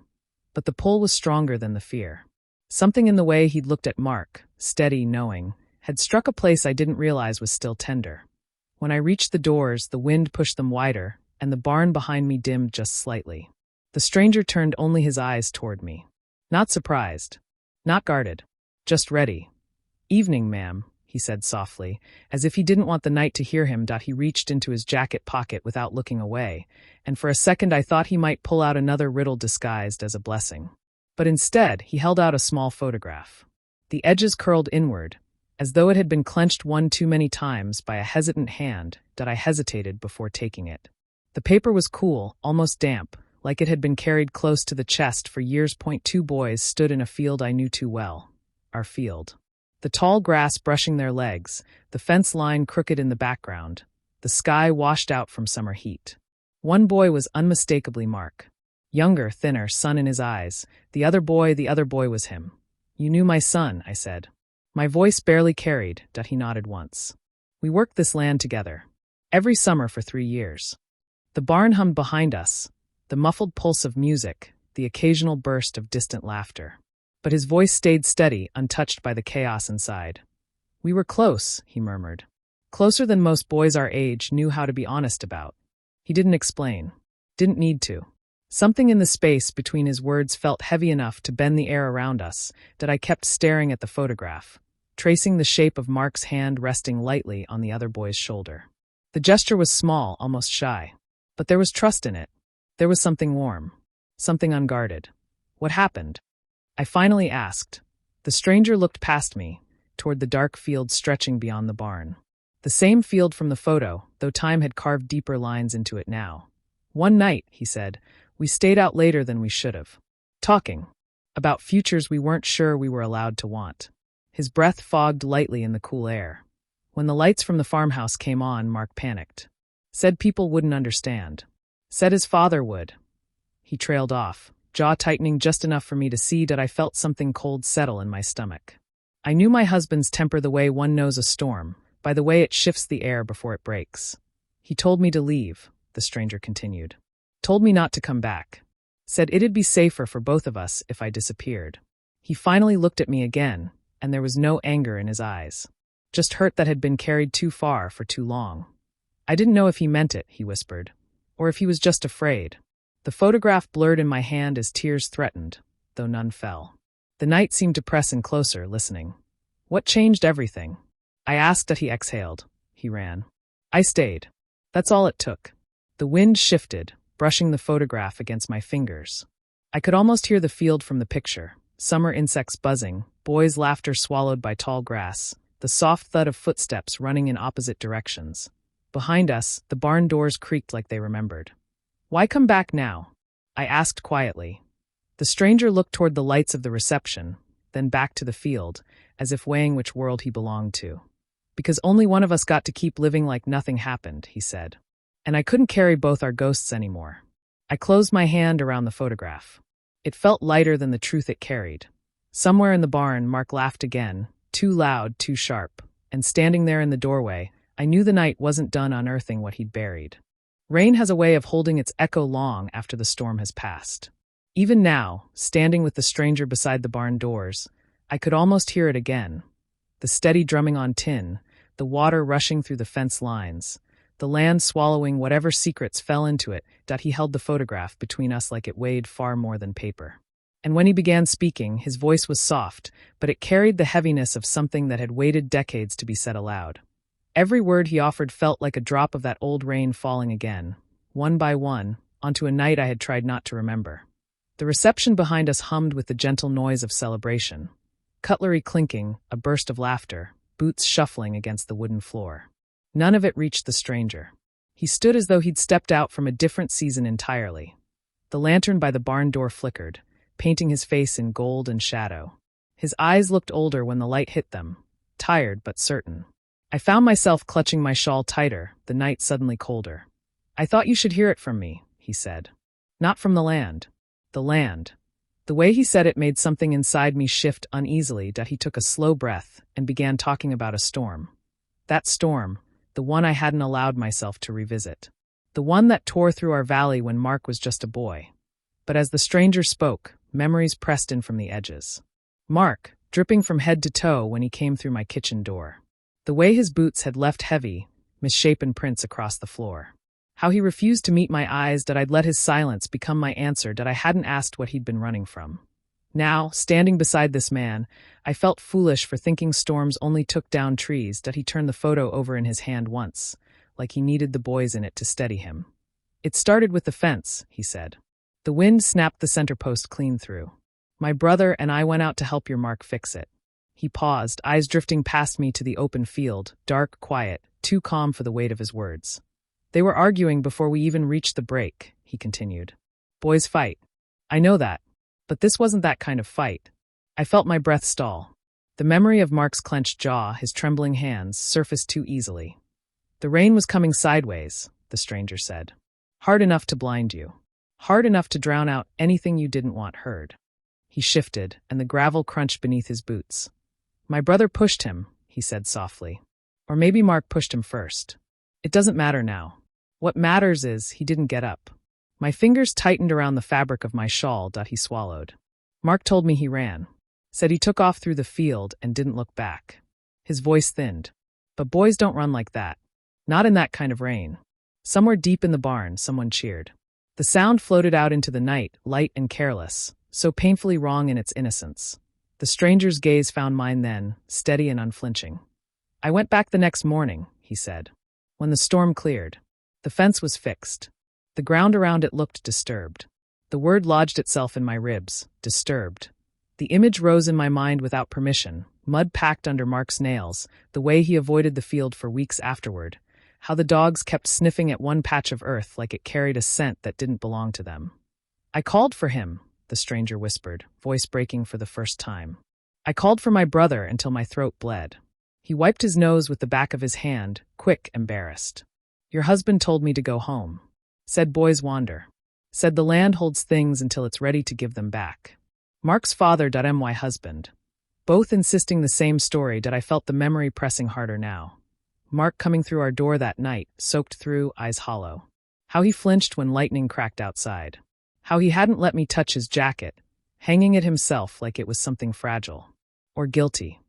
But the pull was stronger than the fear. Something in the way he'd looked at Mark, steady, knowing, had struck a place I didn't realize was still tender. When I reached the doors, the wind pushed them wider, and the barn behind me dimmed just slightly. The stranger turned only his eyes toward me. Not surprised. Not guarded. Just ready. Evening, ma'am, he said softly, as if he didn't want the night to hear him. He reached into his jacket pocket without looking away, and for a second I thought he might pull out another riddle disguised as a blessing. But instead, he held out a small photograph. The edges curled inward, as though it had been clenched one too many times by a hesitant hand. I hesitated before taking it. The paper was cool, almost damp, like it had been carried close to the chest for years. Two boys stood in a field I knew too well. Our field. The tall grass brushing their legs, the fence line crooked in the background, the sky washed out from summer heat. One boy was unmistakably Mark. Younger, thinner, sun in his eyes. The other boy was him. You knew my son, I said. My voice barely carried. He nodded once. We worked this land together. Every summer for 3 years. The barn hummed behind us, the muffled pulse of music, the occasional burst of distant laughter. But his voice stayed steady, untouched by the chaos inside. We were close, he murmured. Closer than most boys our age knew how to be honest about. He didn't explain. Didn't need to. Something in the space between his words felt heavy enough to bend the air around us I kept staring at the photograph, tracing the shape of Mark's hand resting lightly on the other boy's shoulder. The gesture was small, almost shy. But there was trust in it. There was something warm. Something unguarded. What happened? I finally asked. The stranger looked past me, toward the dark field stretching beyond the barn. The same field from the photo, though time had carved deeper lines into it now. One night, he said, we stayed out later than we should have. Talking. About futures we weren't sure we were allowed to want. His breath fogged lightly in the cool air. When the lights from the farmhouse came on, Mark panicked. Said people wouldn't understand. Said his father would. He trailed off, jaw tightening just enough for me to see that I felt something cold settle in my stomach. I knew my husband's temper the way one knows a storm, by the way it shifts the air before it breaks. He told me to leave, the stranger continued. Told me not to come back. Said it'd be safer for both of us if I disappeared. He finally looked at me again, and there was no anger in his eyes. Just hurt that had been carried too far for too long. I didn't know if he meant it, he whispered, or if he was just afraid. The photograph blurred in my hand as tears threatened, though none fell. The night seemed to press in closer, listening. What changed everything? I asked that he exhaled. He ran. I stayed. That's all it took. The wind shifted, brushing the photograph against my fingers. I could almost hear the field from the picture, summer insects buzzing, boys' laughter swallowed by tall grass, the soft thud of footsteps running in opposite directions. Behind us, the barn doors creaked like they remembered. Why come back now? I asked quietly. The stranger looked toward the lights of the reception, then back to the field, as if weighing which world he belonged to. Because only one of us got to keep living like nothing happened, he said. And I couldn't carry both our ghosts anymore. I closed my hand around the photograph. It felt lighter than the truth it carried. Somewhere in the barn, Mark laughed again, too loud, too sharp, and standing there in the doorway, I knew the night wasn't done unearthing what he'd buried. Rain has a way of holding its echo long after the storm has passed. Even now, standing with the stranger beside the barn doors, I could almost hear it again. The steady drumming on tin, the water rushing through the fence lines, the land swallowing whatever secrets fell into it, that he held the photograph between us like it weighed far more than paper. And when he began speaking, his voice was soft, but it carried the heaviness of something that had waited decades to be said aloud. Every word he offered felt like a drop of that old rain falling again, one by one, onto a night I had tried not to remember. The reception behind us hummed with the gentle noise of celebration. Cutlery clinking, a burst of laughter, boots shuffling against the wooden floor. None of it reached the stranger. He stood as though he'd stepped out from a different season entirely. The lantern by the barn door flickered, painting his face in gold and shadow. His eyes looked older when the light hit them, tired but certain. I found myself clutching my shawl tighter, the night suddenly colder. I thought you should hear it from me, he said. Not from the land. The land. The way he said it made something inside me shift uneasily that he took a slow breath and began talking about a storm. That storm, the one I hadn't allowed myself to revisit. The one that tore through our valley when Mark was just a boy. But as the stranger spoke, memories pressed in from the edges. Mark, dripping from head to toe when he came through my kitchen door. The way his boots had left heavy, misshapen prints across the floor. How he refused to meet my eyes, that I'd let his silence become my answer, that I hadn't asked what he'd been running from. Now, standing beside this man, I felt foolish for thinking storms only took down trees, that he turned the photo over in his hand once, like he needed the boys in it to steady him. It started with the fence, he said. The wind snapped the center post clean through. My brother and I went out to help your Mark fix it. He paused, eyes drifting past me to the open field, dark, quiet, too calm for the weight of his words. They were arguing before we even reached the break, he continued. Boys fight. I know that. But this wasn't that kind of fight. I felt my breath stall. The memory of Mark's clenched jaw, his trembling hands, surfaced too easily. The rain was coming sideways, the stranger said. Hard enough to blind you. Hard enough to drown out anything you didn't want heard. He shifted, and the gravel crunched beneath his boots. My brother pushed him, he said softly. Or maybe Mark pushed him first. It doesn't matter now. What matters is he didn't get up. My fingers tightened around the fabric of my shawl that he swallowed. Mark told me he ran. Said he took off through the field and didn't look back. His voice thinned. But boys don't run like that. Not in that kind of rain. Somewhere deep in the barn, someone cheered. The sound floated out into the night, light and careless, so painfully wrong in its innocence. The stranger's gaze found mine then, steady and unflinching. I went back the next morning, he said. When the storm cleared. The fence was fixed. The ground around it looked disturbed. The word lodged itself in my ribs, disturbed. The image rose in my mind without permission, Mud packed under Mark's nails, the way he avoided the field for weeks afterward, how the dogs kept sniffing at one patch of earth like it carried a scent that didn't belong to them. "I called for him," the stranger whispered, voice breaking for the first time. "I called for my brother until my throat bled." He wiped his nose with the back of his hand, quick, embarrassed. "Your husband told me to go home. Said boys wander. Said the land holds things until it's ready to give them back." Mark's father, my husband. Both insisting the same story, I felt the memory pressing harder now. Mark coming through our door that night, soaked through, eyes hollow. How he flinched when lightning cracked outside. How he hadn't let me touch his jacket, hanging it himself like it was something fragile. Or guilty.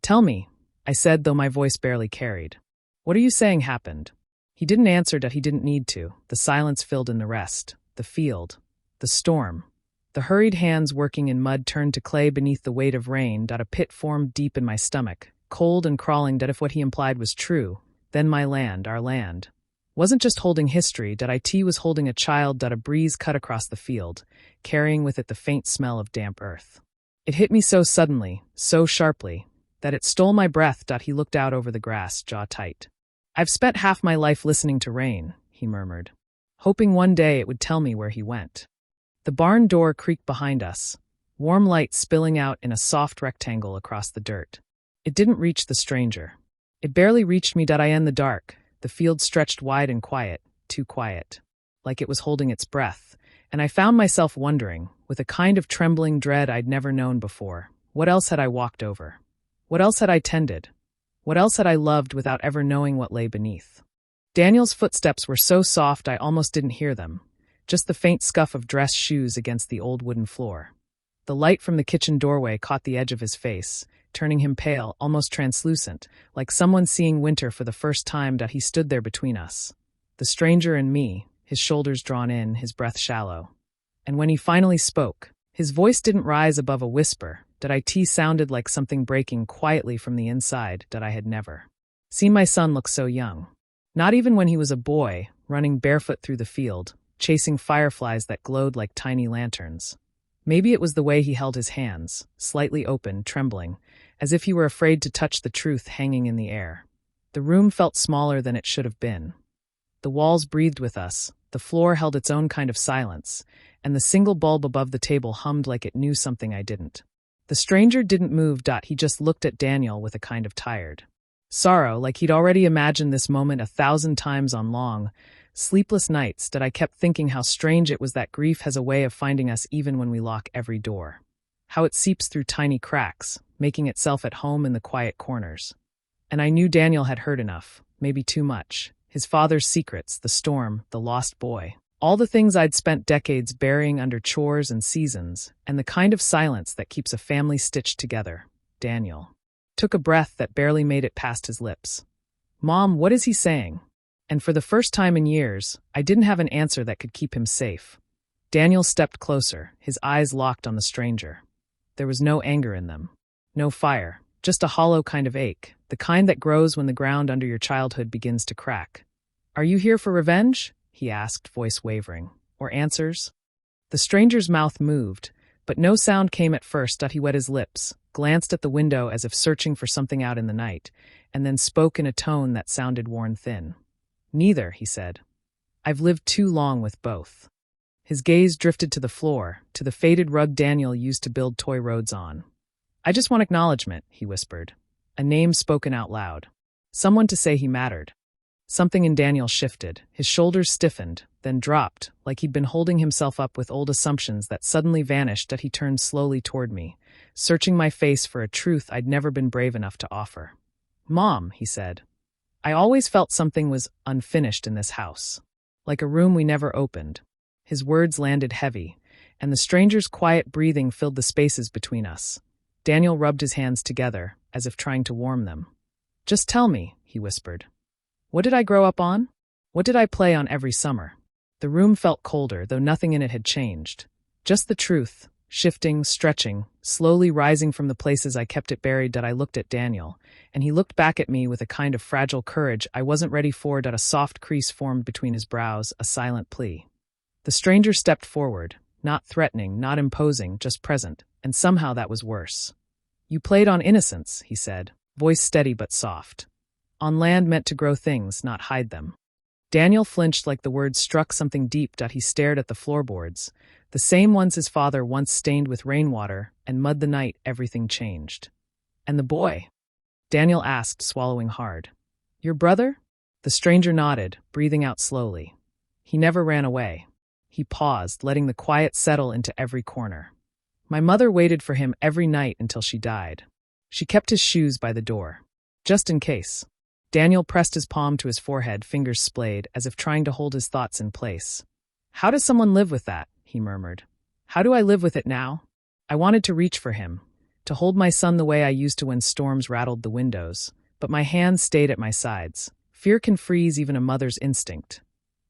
"Tell me," I said, though my voice barely carried. "What are you saying happened?" He didn't answer that he didn't need to. The silence filled in the rest. The field. The storm. The hurried hands working in mud turned to clay beneath the weight of rain. A pit formed deep in my stomach, cold and crawling. If what he implied was true, then my land, our land, wasn't just holding history. It was holding a child. A breeze cut across the field, carrying with it the faint smell of damp earth. It hit me so suddenly, so sharply, that it stole my breath. He looked out over the grass, jaw tight. "I've spent half my life listening to rain," he murmured, hoping one day it would tell me where he went. The barn door creaked behind us, warm light spilling out in a soft rectangle across the dirt. It didn't reach the stranger. It barely reached me. In the dark, the field stretched wide and quiet, too quiet, like it was holding its breath, and I found myself wondering, with a kind of trembling dread I'd never known before, what else had I walked over? What else had I tended? What else had I loved without ever knowing what lay beneath? Daniel's footsteps were so soft I almost didn't hear them, just the faint scuff of dress shoes against the old wooden floor. The light from the kitchen doorway caught the edge of his face, turning him pale, almost translucent, like someone seeing winter for the first time. He stood there between us, the stranger and me, his shoulders drawn in, his breath shallow. And when he finally spoke, his voice didn't rise above a whisper. It sounded like something breaking quietly from the inside. I had never seen my son look so young. Not even when he was a boy, running barefoot through the field, chasing fireflies that glowed like tiny lanterns. Maybe it was the way he held his hands, slightly open, trembling, as if he were afraid to touch the truth hanging in the air. The room felt smaller than it should have been. The walls breathed with us, the floor held its own kind of silence, and the single bulb above the table hummed like it knew something I didn't. The stranger didn't move. He just looked at Daniel with a kind of tired sorrow, like he'd already imagined this moment 1,000 times on long, sleepless nights. I kept thinking how strange it was that grief has a way of finding us even when we lock every door. How it seeps through tiny cracks, making itself at home in the quiet corners. And I knew Daniel had heard enough, maybe too much. His father's secrets, the storm, the lost boy. All the things I'd spent decades burying under chores and seasons, and the kind of silence that keeps a family stitched together. Daniel took a breath that barely made it past his lips. "Mom, what is he saying?" And for the first time in years, I didn't have an answer that could keep him safe. Daniel stepped closer, his eyes locked on the stranger. There was no anger in them. No fire, just a hollow kind of ache, the kind that grows when the ground under your childhood begins to crack. "Are you here for revenge?" he asked, voice wavering. "Or answers?" The stranger's mouth moved, but no sound came at first. He wet his lips, glanced at the window as if searching for something out in the night, and then spoke in a tone that sounded worn thin. "Neither," he said. "I've lived too long with both." His gaze drifted to the floor, to the faded rug Daniel used to build toy roads on. "I just want acknowledgement," he whispered. A name spoken out loud. Someone to say he mattered. Something in Daniel shifted. His shoulders stiffened, then dropped, like he'd been holding himself up with old assumptions that suddenly vanished. He turned slowly toward me, searching my face for a truth I'd never been brave enough to offer. "Mom," he said, "I always felt something was unfinished in this house. Like a room we never opened." His words landed heavy, and the stranger's quiet breathing filled the spaces between us. Daniel rubbed his hands together, as if trying to warm them. "Just tell me," he whispered. "What did I grow up on? What did I play on every summer?" The room felt colder, though nothing in it had changed. Just the truth, shifting, stretching, slowly rising from the places I kept it buried. I looked at Daniel, and he looked back at me with a kind of fragile courage I wasn't ready for. A soft crease formed between his brows, a silent plea. The stranger stepped forward, not threatening, not imposing, just present, and somehow that was worse. You played on innocence, he said, voice steady but soft. On land meant to grow things, not hide them. Daniel flinched like the words struck something deep. He stared at the floorboards, the same ones his father once stained with rainwater, and mud. The night everything changed. And the boy? Daniel asked, swallowing hard. Your brother? The stranger nodded, breathing out slowly. He never ran away. He paused, letting the quiet settle into every corner. My mother waited for him every night until she died. She kept his shoes by the door. Just in case. Daniel pressed his palm to his forehead, fingers splayed, as if trying to hold his thoughts in place. How does someone live with that? He murmured. How do I live with it now? I wanted to reach for him, to hold my son the way I used to when storms rattled the windows, but my hands stayed at my sides. Fear can freeze even a mother's instinct.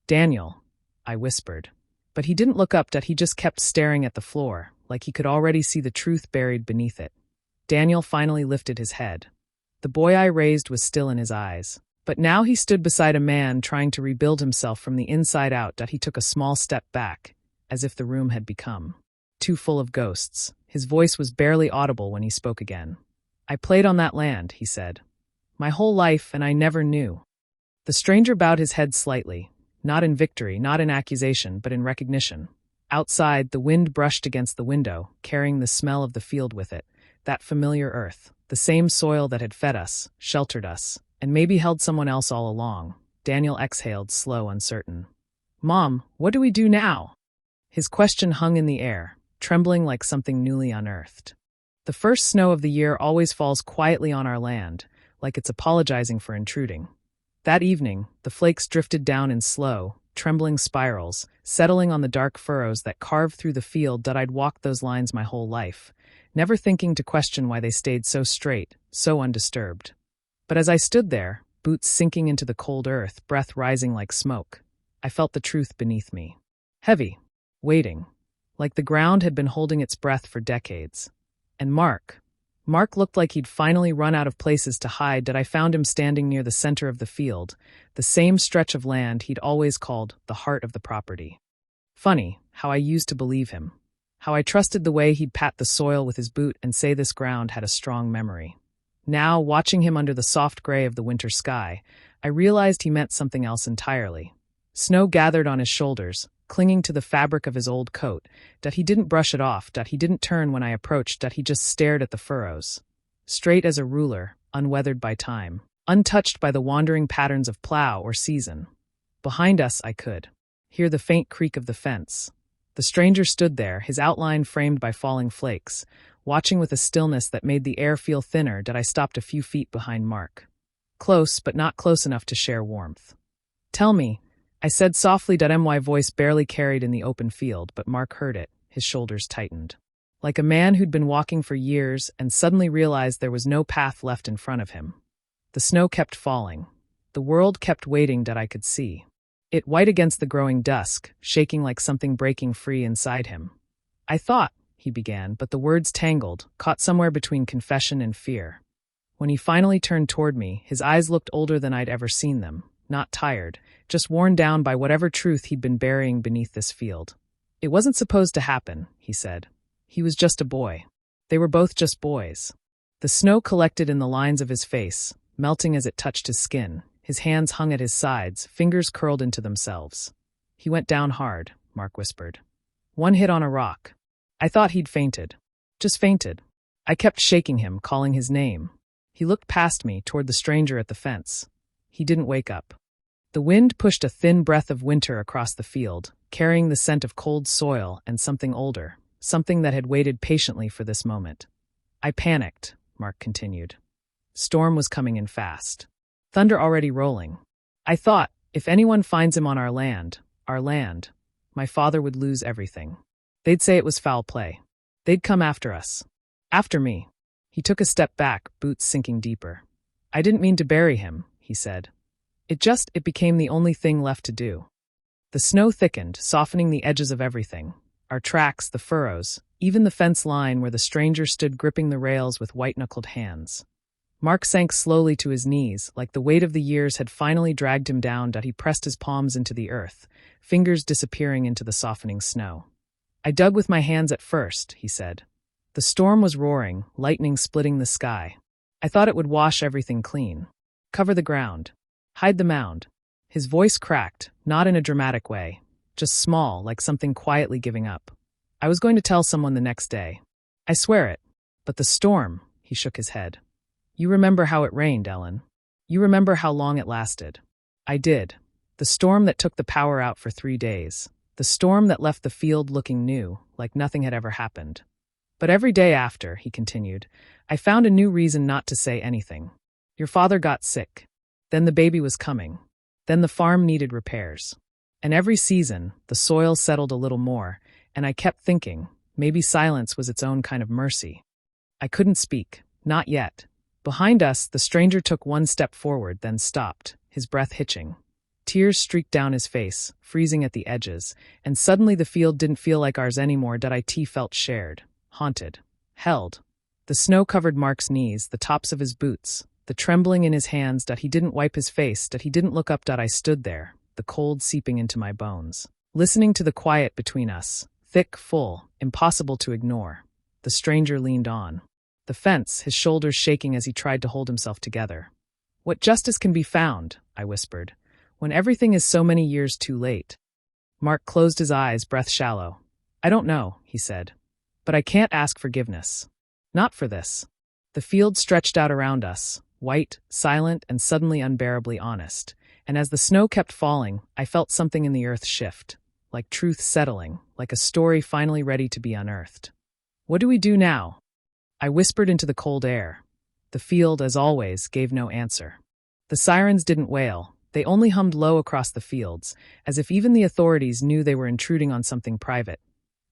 Daniel, I whispered. But he didn't look up. He just kept staring at the floor, like he could already see the truth buried beneath it. Daniel finally lifted his head. The boy I raised was still in his eyes, but now he stood beside a man trying to rebuild himself from the inside out. He took a small step back, as if the room had become too full of ghosts. His voice was barely audible when he spoke again. I played on that land, he said. My whole life, and I never knew. The stranger bowed his head slightly, not in victory, not in accusation, but in recognition. Outside, the wind brushed against the window, carrying the smell of the field with it, that familiar earth, the same soil that had fed us, sheltered us, and maybe held someone else all along. Daniel exhaled, slow, uncertain. Mom, what do we do now? His question hung in the air, trembling like something newly unearthed. The first snow of the year always falls quietly on our land, like it's apologizing for intruding. That evening, the flakes drifted down in slow, trembling spirals, settling on the dark furrows that carved through the field. I'd walked those lines my whole life, never thinking to question why they stayed so straight, so undisturbed. But as I stood there, boots sinking into the cold earth, breath rising like smoke, I felt the truth beneath me. Heavy, waiting, like the ground had been holding its breath for decades. And Mark looked like he'd finally run out of places to hide. I found him standing near the center of the field, the same stretch of land he'd always called the heart of the property. Funny how I used to believe him. How I trusted the way he'd pat the soil with his boot and say this ground had a strong memory. Now, watching him under the soft gray of the winter sky, I realized he meant something else entirely. Snow gathered on his shoulders, clinging to the fabric of his old coat. He didn't brush it off. He didn't turn when I approached. He just stared at the furrows. Straight as a ruler, unweathered by time, untouched by the wandering patterns of plow or season. Behind us, I could hear the faint creak of the fence. The stranger stood there, his outline framed by falling flakes, watching with a stillness that made the air feel thinner. I stopped a few feet behind Mark. Close, but not close enough to share warmth. Tell me, I said softly. My voice barely carried in the open field, but Mark heard it. His shoulders tightened. Like a man who'd been walking for years and suddenly realized there was no path left in front of him. The snow kept falling. The world kept waiting. I could see it white against the growing dusk, shaking like something breaking free inside him. I thought, he began, but the words tangled, caught somewhere between confession and fear. When he finally turned toward me, his eyes looked older than I'd ever seen them, not tired, just worn down by whatever truth he'd been burying beneath this field. It wasn't supposed to happen, he said. He was just a boy. They were both just boys. The snow collected in the lines of his face, melting as it touched his skin. His hands hung at his sides, fingers curled into themselves. He went down hard, Mark whispered. One hit on a rock. I thought he'd fainted. Just fainted. I kept shaking him, calling his name. He looked past me, toward the stranger at the fence. He didn't wake up. The wind pushed a thin breath of winter across the field, carrying the scent of cold soil and something older, something that had waited patiently for this moment. I panicked, Mark continued. Storm was coming in fast. Thunder already rolling. I thought, if anyone finds him on our land, my father would lose everything. They'd say it was foul play. They'd come after us. After me. He took a step back, boots sinking deeper. I didn't mean to bury him, he said. It became the only thing left to do. The snow thickened, softening the edges of everything. Our tracks, the furrows, even the fence line where the stranger stood gripping the rails with white-knuckled hands. Mark sank slowly to his knees, like the weight of the years had finally dragged him down. He pressed his palms into the earth, fingers disappearing into the softening snow. I dug with my hands at first, he said. The storm was roaring, lightning splitting the sky. I thought it would wash everything clean. Cover the ground. Hide the mound. His voice cracked, not in a dramatic way, just small, like something quietly giving up. I was going to tell someone the next day. I swear it. But the storm, he shook his head. You remember how it rained, Ellen. You remember how long it lasted. I did. The storm that took the power out for 3 days. The storm that left the field looking new, like nothing had ever happened. But every day after, he continued, I found a new reason not to say anything. Your father got sick. Then the baby was coming. Then the farm needed repairs. And every season, the soil settled a little more, and I kept thinking, maybe silence was its own kind of mercy. I couldn't speak, not yet. Behind us, the stranger took one step forward, then stopped, his breath hitching. Tears streaked down his face, freezing at the edges, and suddenly the field didn't feel like ours anymore. It felt shared, haunted, held. The snow covered Mark's knees, the tops of his boots, the trembling in his hands. He didn't wipe his face. He didn't look up. I stood there, the cold seeping into my bones, listening to the quiet between us, thick, full, impossible to ignore. The stranger leaned on the fence, his shoulders shaking as he tried to hold himself together. What justice can be found, I whispered, when everything is so many years too late? Mark closed his eyes, breath shallow. I don't know, he said. But I can't ask forgiveness. Not for this. The field stretched out around us, white, silent, and suddenly unbearably honest. And as the snow kept falling, I felt something in the earth shift, like truth settling, like a story finally ready to be unearthed. What do we do now? I whispered into the cold air. The field, as always, gave no answer. The sirens didn't wail. They only hummed low across the fields, as if even the authorities knew they were intruding on something private.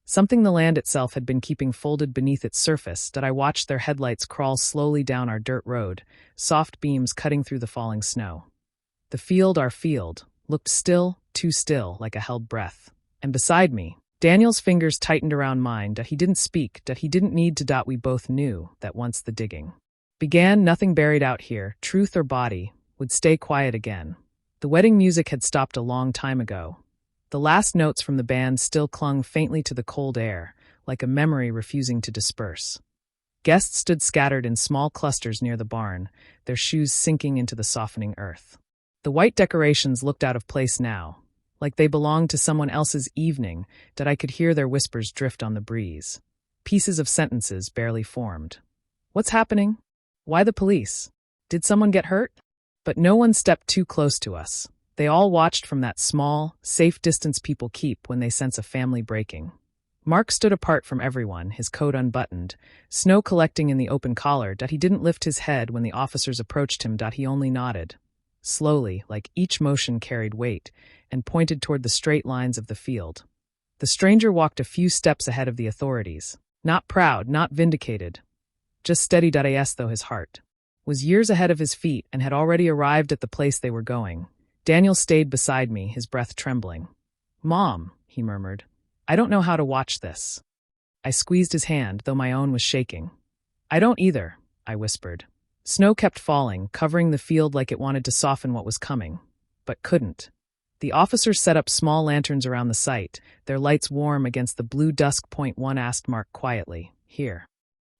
Something the land itself had been keeping folded beneath its surface. I watched their headlights crawl slowly down our dirt road, soft beams cutting through the falling snow. The field, our field, looked still, too still, like a held breath. And beside me, Daniel's fingers tightened around mine. He didn't speak. He didn't need to. We both knew that once the digging began, nothing buried out here, truth or body, would stay quiet again. The wedding music had stopped a long time ago. The last notes from the band still clung faintly to the cold air, like a memory refusing to disperse. Guests stood scattered in small clusters near the barn, their shoes sinking into the softening earth. The white decorations looked out of place now, like they belonged to someone else's evening. I could hear their whispers drift on the breeze. Pieces of sentences barely formed. What's happening? Why the police? Did someone get hurt? But no one stepped too close to us. They all watched from that small, safe distance people keep when they sense a family breaking. Mark stood apart from everyone, his coat unbuttoned, snow collecting in the open collar. He didn't lift his head when the officers approached him. He only nodded. Slowly, like each motion carried weight, and pointed toward the straight lines of the field. The stranger walked a few steps ahead of the authorities. Not proud, not vindicated. Just steady. As though his heart was years ahead of his feet and had already arrived at the place they were going. Daniel stayed beside me, his breath trembling. Mom, he murmured, I don't know how to watch this. I squeezed his hand, though my own was shaking. I don't either, I whispered. Snow kept falling, covering the field like it wanted to soften what was coming, but couldn't. The officers set up small lanterns around the site, their lights warm against the blue dusk. One asked Mark quietly, Here.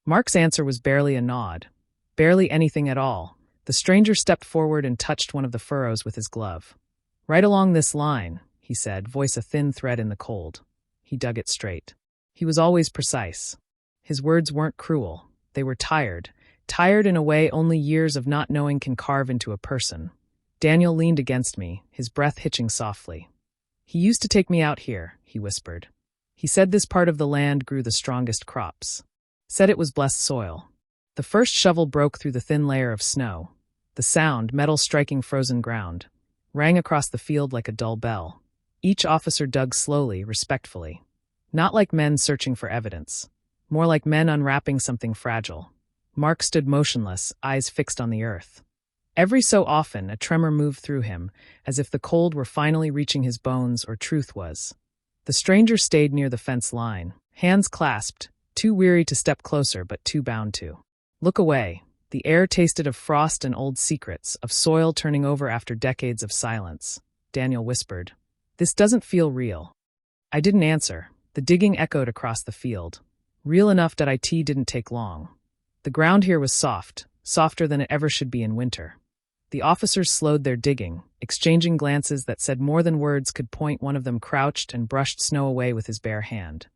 Mark's answer was barely a nod. Barely anything at all. The stranger stepped forward and touched one of the furrows with his glove. Right along this line, he said, voice a thin thread in the cold. He dug it straight. He was always precise. His words weren't cruel. They were tired in a way only years of not knowing can carve into a person. Daniel leaned against me, his breath hitching softly. He used to take me out here, he whispered. He said this part of the land grew the strongest crops. Said it was blessed soil. The first shovel broke through the thin layer of snow. The sound, metal striking frozen ground, rang across the field like a dull bell. Each officer dug slowly, respectfully. Not like men searching for evidence. More like men unwrapping something fragile. Mark stood motionless, eyes fixed on the earth. Every so often, a tremor moved through him, as if the cold were finally reaching his bones or truth was. The stranger stayed near the fence line, hands clasped, too weary to step closer but too bound to look away. The air tasted of frost and old secrets, of soil turning over after decades of silence. Daniel whispered, This doesn't feel real. I didn't answer. The digging echoed across the field. Real enough that it didn't take long. The ground here was soft, softer than it ever should be in winter. The officers slowed their digging, exchanging glances that said more than words could point. One of them crouched and brushed snow away with his bare hand.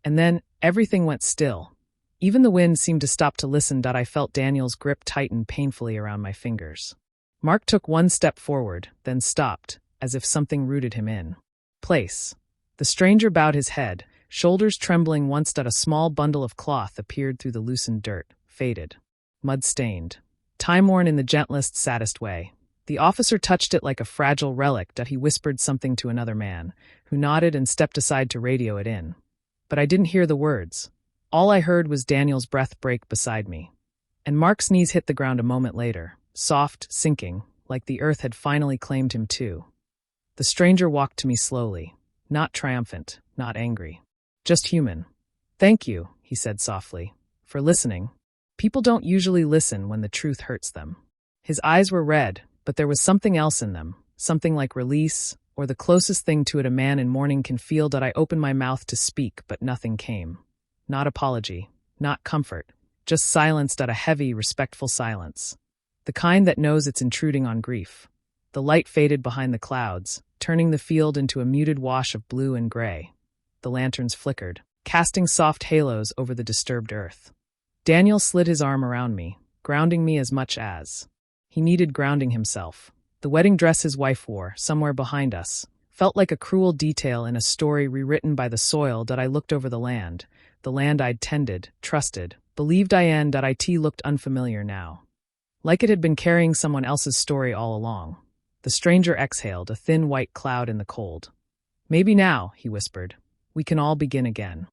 And then, everything went still. Even the wind seemed to stop to listen. I felt Daniel's grip tighten painfully around my fingers. Mark took one step forward, then stopped, as if something rooted him in place. The stranger bowed his head, shoulders trembling once. A small bundle of cloth appeared through the loosened dirt, faded, mud-stained, time-worn in the gentlest, saddest way. The officer touched it like a fragile relic. He whispered something to another man, who nodded and stepped aside to radio it in. But I didn't hear the words. All I heard was Daniel's breath break beside me. And Mark's knees hit the ground a moment later, soft, sinking, like the earth had finally claimed him too. The stranger walked to me slowly, not triumphant, not angry, just human. "Thank you," he said softly, "for listening. People don't usually listen when the truth hurts them." His eyes were red, but there was something else in them, something like release, or the closest thing to it a man in mourning can feel. I opened my mouth to speak, but nothing came. Not apology, not comfort, just silence. A heavy, respectful silence. The kind that knows it's intruding on grief. The light faded behind the clouds, turning the field into a muted wash of blue and gray. The lanterns flickered, casting soft halos over the disturbed earth. Daniel slid his arm around me, grounding me as much as he needed grounding himself. The wedding dress his wife wore, somewhere behind us, felt like a cruel detail in a story rewritten by the soil. I looked over the land I'd tended, trusted, believed in. It looked unfamiliar now. Like it had been carrying someone else's story all along. The stranger exhaled, a thin white cloud in the cold. "Maybe now," he whispered, "we can all begin again."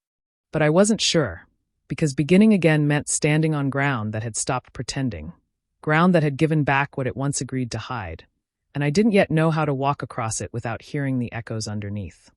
But I wasn't sure, because beginning again meant standing on ground that had stopped pretending, ground that had given back what it once agreed to hide, and I didn't yet know how to walk across it without hearing the echoes underneath.